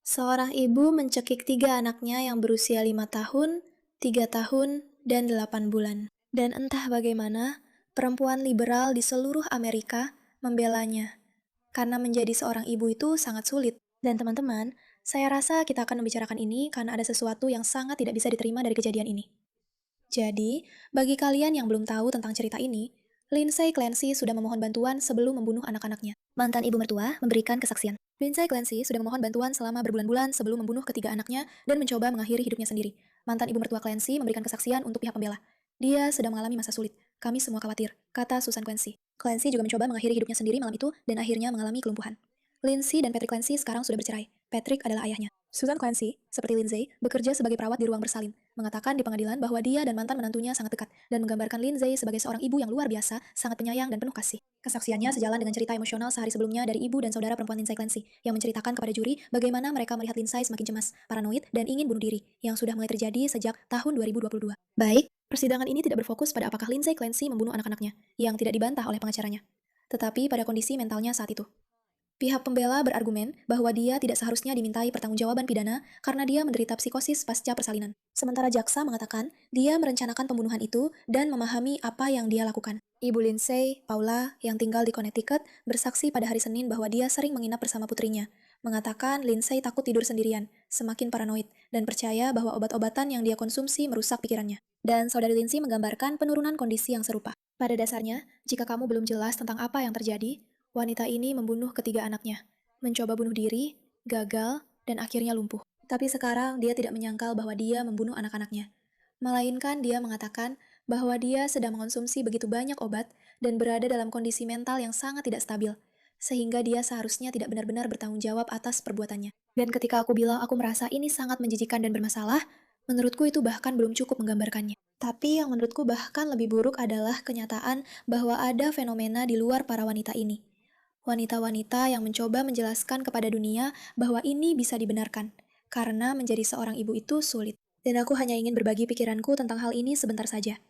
Seorang ibu mencekik tiga anaknya yang berusia 5 tahun, 3 tahun, dan 8 bulan. Dan entah bagaimana, perempuan liberal di seluruh Amerika membelanya. Karena menjadi seorang ibu itu sangat sulit. Dan teman-teman, saya rasa kita akan membicarakan ini karena ada sesuatu yang sangat tidak bisa diterima dari kejadian ini. Jadi, bagi kalian yang belum tahu tentang cerita ini, Lindsay Clancy sudah memohon bantuan sebelum membunuh anak-anaknya. Mantan ibu mertua memberikan kesaksian. Lindsay Clancy sudah memohon bantuan selama berbulan-bulan sebelum membunuh ketiga anaknya dan mencoba mengakhiri hidupnya sendiri. Mantan ibu mertua Clancy memberikan kesaksian untuk pihak pembela. Dia sedang mengalami masa sulit. Kami semua khawatir, kata Susan Clancy. Clancy juga mencoba mengakhiri hidupnya sendiri malam itu dan akhirnya mengalami kelumpuhan. Lindsay dan Patrick Clancy sekarang sudah bercerai. Patrick adalah ayahnya. Susan Clancy, seperti Lindsay, bekerja sebagai perawat di ruang bersalin, mengatakan di pengadilan bahwa dia dan mantan menantunya sangat dekat, dan menggambarkan Lindsay sebagai seorang ibu yang luar biasa, sangat penyayang dan penuh kasih. Kesaksiannya sejalan dengan cerita emosional sehari sebelumnya dari ibu dan saudara perempuan Lindsay Clancy, yang menceritakan kepada juri bagaimana mereka melihat Lindsay semakin cemas, paranoid, dan ingin bunuh diri, yang sudah mulai terjadi sejak tahun 2022. Baik, persidangan ini tidak berfokus pada apakah Lindsay Clancy membunuh anak-anaknya, yang tidak dibantah oleh pengacaranya, tetapi pada kondisi mentalnya saat itu. Pihak pembela berargumen bahwa dia tidak seharusnya dimintai pertanggungjawaban pidana karena dia menderita psikosis pasca persalinan. Sementara jaksa mengatakan dia merencanakan pembunuhan itu dan memahami apa yang dia lakukan. Ibu Lindsay, Paula, yang tinggal di Connecticut, bersaksi pada hari Senin bahwa dia sering menginap bersama putrinya. Mengatakan Lindsay takut tidur sendirian, semakin paranoid, dan percaya bahwa obat-obatan yang dia konsumsi merusak pikirannya. Dan saudari Lindsay menggambarkan penurunan kondisi yang serupa. Pada dasarnya, jika kamu belum jelas tentang apa yang terjadi, wanita ini membunuh ketiga anaknya, mencoba bunuh diri, gagal, dan akhirnya lumpuh. Tapi sekarang dia tidak menyangkal bahwa dia membunuh anak-anaknya. Melainkan dia mengatakan bahwa dia sedang mengonsumsi begitu banyak obat dan berada dalam kondisi mental yang sangat tidak stabil, sehingga dia seharusnya tidak benar-benar bertanggung jawab atas perbuatannya. Dan ketika aku bilang aku merasa ini sangat menjijikan dan bermasalah, menurutku itu bahkan belum cukup menggambarkannya. Tapi yang menurutku bahkan lebih buruk adalah kenyataan bahwa ada fenomena di luar para wanita ini. Wanita-wanita yang mencoba menjelaskan kepada dunia bahwa ini bisa dibenarkan, karena menjadi seorang ibu itu sulit. Dan aku hanya ingin berbagi pikiranku tentang hal ini sebentar saja.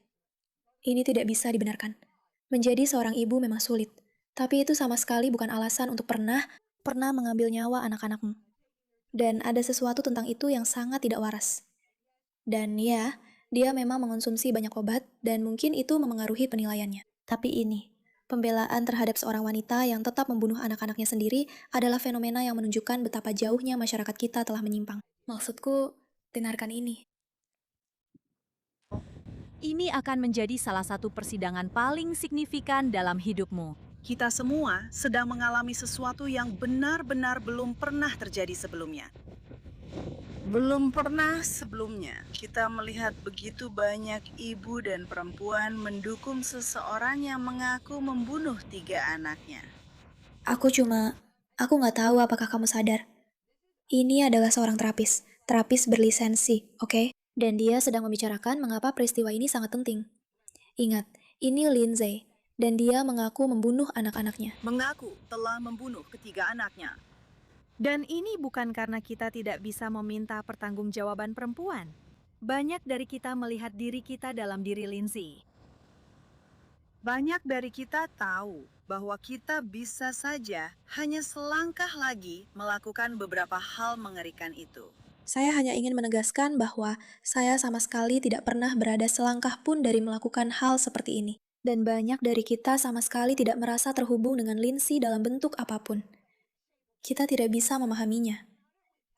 Ini tidak bisa dibenarkan. Menjadi seorang ibu memang sulit, tapi itu sama sekali bukan alasan untuk pernah mengambil nyawa anak-anakmu. Dan ada sesuatu tentang itu yang sangat tidak waras. Dan ya, dia memang mengonsumsi banyak obat dan mungkin itu memengaruhi penilaiannya. Tapi ini, pembelaan terhadap seorang wanita yang tetap membunuh anak-anaknya sendiri adalah fenomena yang menunjukkan betapa jauhnya masyarakat kita telah menyimpang. Maksudku, dengarkan ini. Ini akan menjadi salah satu persidangan paling signifikan dalam hidupmu. Kita semua sedang mengalami sesuatu yang benar-benar belum pernah terjadi sebelumnya. Belum pernah sebelumnya kita melihat begitu banyak ibu dan perempuan mendukung seseorang yang mengaku membunuh tiga anaknya. Aku nggak tahu apakah kamu sadar. Ini adalah seorang terapis berlisensi, oke? Dan dia sedang membicarakan mengapa peristiwa ini sangat penting. Ingat, ini Lindsay, dan dia mengaku membunuh anak-anaknya. Mengaku telah membunuh ketiga anaknya. Dan ini bukan karena kita tidak bisa meminta pertanggungjawaban perempuan. Banyak dari kita melihat diri kita dalam diri Lindsay. Banyak dari kita tahu bahwa kita bisa saja hanya selangkah lagi melakukan beberapa hal mengerikan itu. Saya hanya ingin menegaskan bahwa saya sama sekali tidak pernah berada selangkah pun dari melakukan hal seperti ini. Dan banyak dari kita sama sekali tidak merasa terhubung dengan Lindsay dalam bentuk apapun. Kita tidak bisa memahaminya.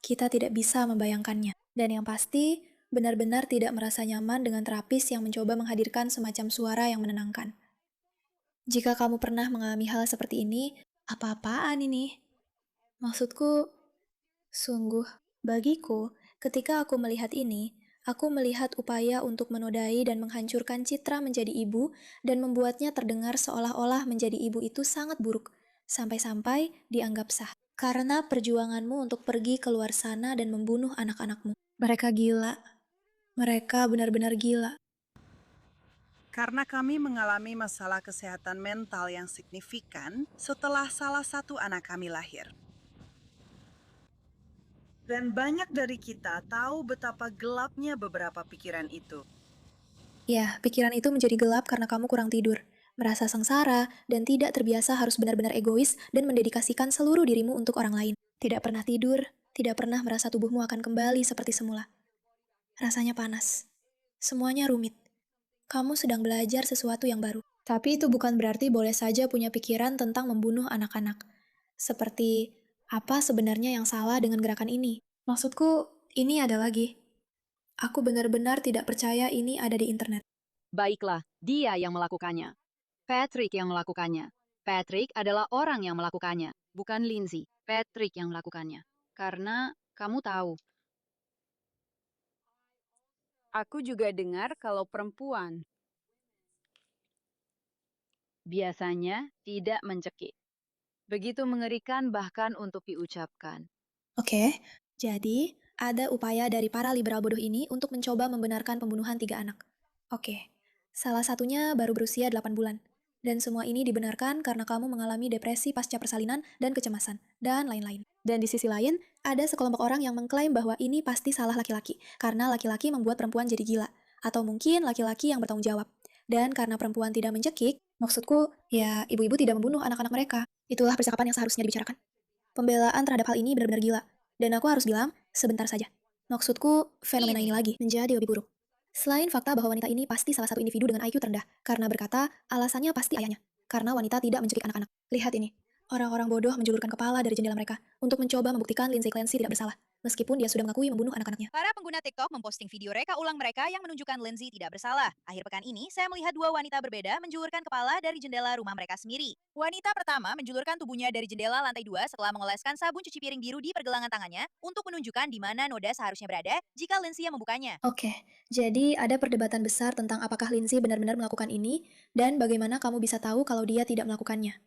Kita tidak bisa membayangkannya. Dan yang pasti, benar-benar tidak merasa nyaman dengan terapis yang mencoba menghadirkan semacam suara yang menenangkan. Jika kamu pernah mengalami hal seperti ini, apa-apaan ini? Maksudku, sungguh, bagiku, ketika aku melihat ini, aku melihat upaya untuk menodai dan menghancurkan citra menjadi ibu dan membuatnya terdengar seolah-olah menjadi ibu itu sangat buruk, sampai-sampai dianggap sah. Karena perjuanganmu untuk pergi keluar sana dan membunuh anak-anakmu. Mereka gila. Mereka benar-benar gila. Karena kami mengalami masalah kesehatan mental yang signifikan setelah salah satu anak kami lahir. Dan banyak dari kita tahu betapa gelapnya beberapa pikiran itu. Ya, pikiran itu menjadi gelap karena kamu kurang tidur, merasa sengsara, dan tidak terbiasa harus benar-benar egois dan mendedikasikan seluruh dirimu untuk orang lain. Tidak pernah tidur, Tidak pernah merasa tubuhmu akan kembali seperti semula. Rasanya panas. Semuanya rumit. Kamu sedang belajar sesuatu yang baru. Tapi itu bukan berarti boleh saja punya pikiran tentang membunuh anak-anak. Seperti, apa sebenarnya yang salah dengan gerakan ini? Maksudku, ini ada lagi. Aku benar-benar tidak percaya ini ada di internet. Baiklah, dia yang melakukannya. Patrick yang melakukannya. Patrick adalah orang yang melakukannya, bukan Lindsay. Patrick yang melakukannya. Karena kamu tahu. Aku juga dengar kalau perempuan Biasanya tidak mencekik. Begitu mengerikan bahkan untuk diucapkan. Oke, jadi ada upaya dari para liberal bodoh ini untuk mencoba membenarkan pembunuhan 3 anak. Oke, salah satunya baru berusia 8 bulan. Dan semua ini dibenarkan karena kamu mengalami depresi pasca persalinan dan kecemasan, dan lain-lain. Dan di sisi lain, ada sekelompok orang yang mengklaim bahwa ini pasti salah laki-laki, karena laki-laki membuat perempuan jadi gila. Atau mungkin laki-laki yang bertanggung jawab. Dan karena perempuan tidak mencekik, maksudku, ya ibu-ibu tidak membunuh anak-anak mereka. Itulah percakapan yang seharusnya dibicarakan. Pembelaan terhadap hal ini benar-benar gila. Dan aku harus bilang, sebentar saja. Maksudku, fenomena ini lagi menjadi lebih buruk. Selain fakta bahwa wanita ini pasti salah satu individu dengan IQ terendah, karena berkata alasannya pasti ayahnya. Karena wanita tidak mencekik anak-anak. Lihat ini. Orang-orang bodoh menjulurkan kepala dari jendela mereka untuk mencoba membuktikan Lindsay Clancy tidak bersalah, meskipun dia sudah mengakui membunuh anak-anaknya. Para pengguna TikTok memposting video reka ulang mereka yang menunjukkan Lindsay tidak bersalah. Akhir pekan ini, saya melihat dua wanita berbeda menjulurkan kepala dari jendela rumah mereka sendiri. Wanita pertama menjulurkan tubuhnya dari jendela lantai 2 setelah mengoleskan sabun cuci piring biru di pergelangan tangannya untuk menunjukkan di mana noda seharusnya berada jika Lindsay yang membukanya. Oke, jadi ada perdebatan besar tentang apakah Lindsay benar-benar melakukan ini, dan bagaimana kamu bisa tahu kalau dia tidak melakukannya.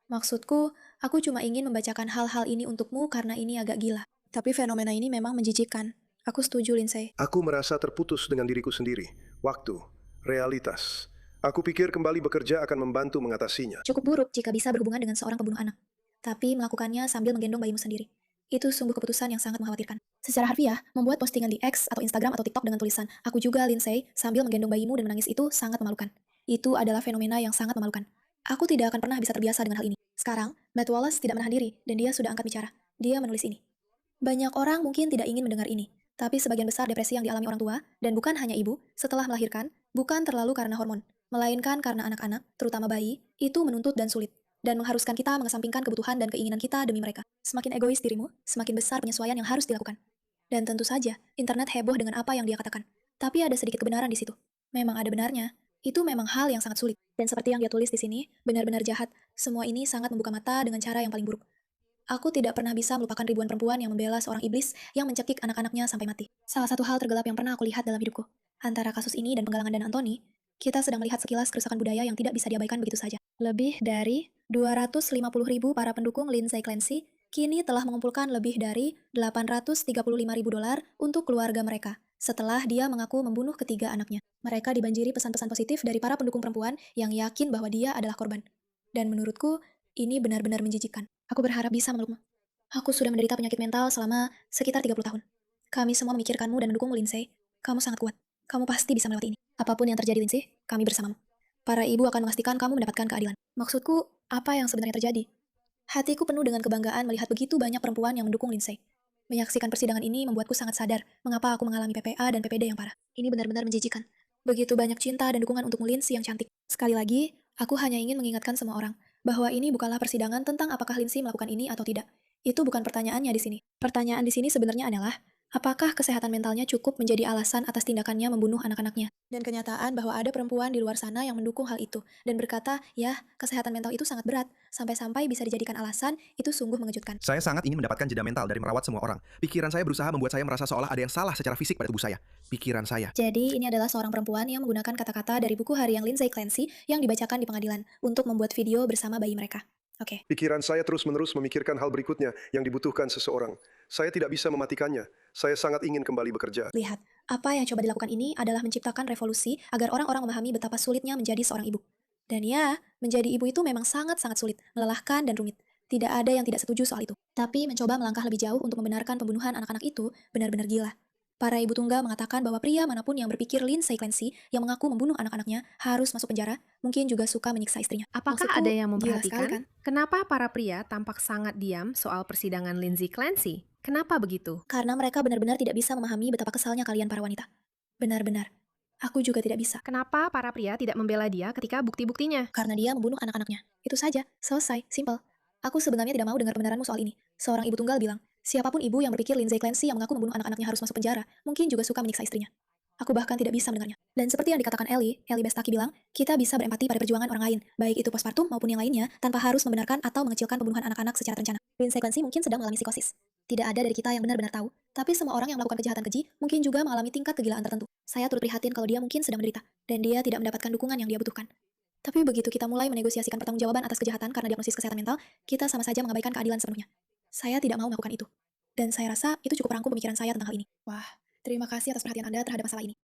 Maksudku, aku cuma ingin membacakan hal-hal ini untukmu karena ini agak gila. Tapi fenomena ini memang menjijikkan. Aku setuju, Lindsay. Aku merasa terputus dengan diriku sendiri. Waktu, realitas. Aku pikir kembali bekerja akan membantu mengatasinya. Cukup buruk jika bisa berhubungan dengan seorang pembunuh anak. Tapi melakukannya sambil menggendong bayimu sendiri. Itu sungguh keputusan yang sangat mengkhawatirkan. Secara harfiah, membuat postingan di X atau Instagram atau TikTok dengan tulisan, "Aku juga, Lindsay, sambil menggendong bayimu dan menangis," itu sangat memalukan. Itu adalah fenomena yang sangat memalukan. Aku tidak akan pernah bisa terbiasa dengan hal ini. Sekarang, Matt Wallace tidak menahan diri, dan dia sudah angkat bicara. Dia menulis ini. Banyak orang mungkin tidak ingin mendengar ini, tapi sebagian besar depresi yang dialami orang tua, dan bukan hanya ibu, setelah melahirkan, bukan terlalu karena hormon, melainkan karena anak-anak, terutama bayi, itu menuntut dan sulit, dan mengharuskan kita mengesampingkan kebutuhan dan keinginan kita demi mereka. Semakin egois dirimu, semakin besar penyesuaian yang harus dilakukan. Dan tentu saja, internet heboh dengan apa yang dia katakan. Tapi ada sedikit kebenaran di situ. Memang ada benarnya. Itu memang hal yang sangat sulit. Dan seperti yang dia tulis di sini, benar-benar jahat. Semua ini sangat membuka mata dengan cara yang paling buruk. Aku tidak pernah bisa melupakan ribuan perempuan yang membela seorang iblis yang mencekik anak-anaknya sampai mati. Salah satu hal tergelap yang pernah aku lihat dalam hidupku. Antara kasus ini dan penggalangan dan Anthony, kita sedang melihat sekilas kerusakan budaya yang tidak bisa diabaikan begitu saja. Lebih dari 250.000 para pendukung Lindsay Clancy kini telah mengumpulkan lebih dari $835.000 untuk keluarga mereka. Setelah dia mengaku membunuh ketiga anaknya. Mereka dibanjiri pesan-pesan positif dari para pendukung perempuan yang yakin bahwa dia adalah korban. Dan menurutku, ini benar-benar menjijikkan. Aku berharap bisa memelukmu. Aku sudah menderita penyakit mental selama sekitar 30 tahun. Kami semua memikirkanmu dan mendukungmu, Lindsay. Kamu sangat kuat. Kamu pasti bisa melewati ini. Apapun yang terjadi, Lindsay, kami bersamamu. Para ibu akan memastikan kamu mendapatkan keadilan. Maksudku, apa yang sebenarnya terjadi? Hatiku penuh dengan kebanggaan melihat begitu banyak perempuan yang mendukung Lindsay. Menyaksikan persidangan ini membuatku sangat sadar mengapa aku mengalami PPA dan PPD yang parah. Ini benar-benar menjijikan. Begitu banyak cinta dan dukungan untukmu, Lindsay yang cantik. Sekali lagi, aku hanya ingin mengingatkan semua orang bahwa ini bukanlah persidangan tentang apakah Lindsay melakukan ini atau tidak. Itu bukan pertanyaannya di sini. Pertanyaan di sini sebenarnya adalah, apakah kesehatan mentalnya cukup menjadi alasan atas tindakannya membunuh anak-anaknya? Dan kenyataan bahwa ada perempuan di luar sana yang mendukung hal itu, dan berkata, ya, kesehatan mental itu sangat berat, sampai-sampai bisa dijadikan alasan, itu sungguh mengejutkan. Saya sangat ingin mendapatkan jeda mental dari merawat semua orang. Pikiran saya berusaha membuat saya merasa seolah ada yang salah secara fisik pada tubuh saya. Pikiran saya. Jadi, ini adalah seorang perempuan yang menggunakan kata-kata dari buku harian Lindsay Clancy yang dibacakan di pengadilan untuk membuat video bersama bayi mereka. Oke. Pikiran saya terus-menerus memikirkan hal berikutnya yang dibutuhkan seseorang. Saya tidak bisa mematikannya. Saya sangat ingin kembali bekerja. Lihat, apa yang coba dilakukan ini adalah menciptakan revolusi agar orang-orang memahami betapa sulitnya menjadi seorang ibu. Dan ya, menjadi ibu itu memang sangat-sangat sulit, melelahkan dan rumit. Tidak ada yang tidak setuju soal itu. Tapi mencoba melangkah lebih jauh untuk membenarkan pembunuhan anak-anak itu benar-benar gila. Para ibu tunggal mengatakan bahwa pria manapun yang berpikir Lindsay Clancy yang mengaku membunuh anak-anaknya harus masuk penjara, mungkin juga suka menyiksa istrinya. Apakah Maksudku, ada yang gila sekali, memperhatikan kan? kenapa para pria tampak sangat diam soal persidangan Lindsay Clancy? Kenapa begitu? Karena mereka benar-benar tidak bisa memahami betapa kesalnya kalian para wanita. Benar-benar. Aku juga tidak bisa. Kenapa para pria tidak membela dia ketika bukti-buktinya? Karena dia membunuh anak-anaknya. Itu saja. Selesai. Simple. Aku sebenarnya tidak mau dengar kebenaranmu soal ini. Seorang ibu tunggal bilang, siapapun ibu yang berpikir Lindsay Clancy yang mengaku membunuh anak-anaknya harus masuk penjara, mungkin juga suka menyiksa istrinya. Aku bahkan tidak bisa mendengarnya. Dan seperti yang dikatakan Ellie Bestaki bilang, kita bisa berempati pada perjuangan orang lain, baik itu postpartum maupun yang lainnya, tanpa harus membenarkan atau mengecilkan pembunuhan anak-anak secara terencana. Lindsay Clancy mungkin sedang mengalami psikosis. Tidak ada dari kita yang benar-benar tahu, tapi semua orang yang melakukan kejahatan keji mungkin juga mengalami tingkat kegilaan tertentu. Saya turut prihatin kalau dia mungkin sedang menderita, dan dia tidak mendapatkan dukungan yang dia butuhkan. Tapi begitu kita mulai menegosiasikan pertanggungjawaban atas kejahatan karena diagnosis kesehatan mental, kita sama saja mengabaikan keadilan sepenuhnya. Saya tidak mau melakukan itu. Dan saya rasa itu cukup merangkum pemikiran saya tentang hal ini. Wah, terima kasih atas perhatian Anda terhadap masalah ini.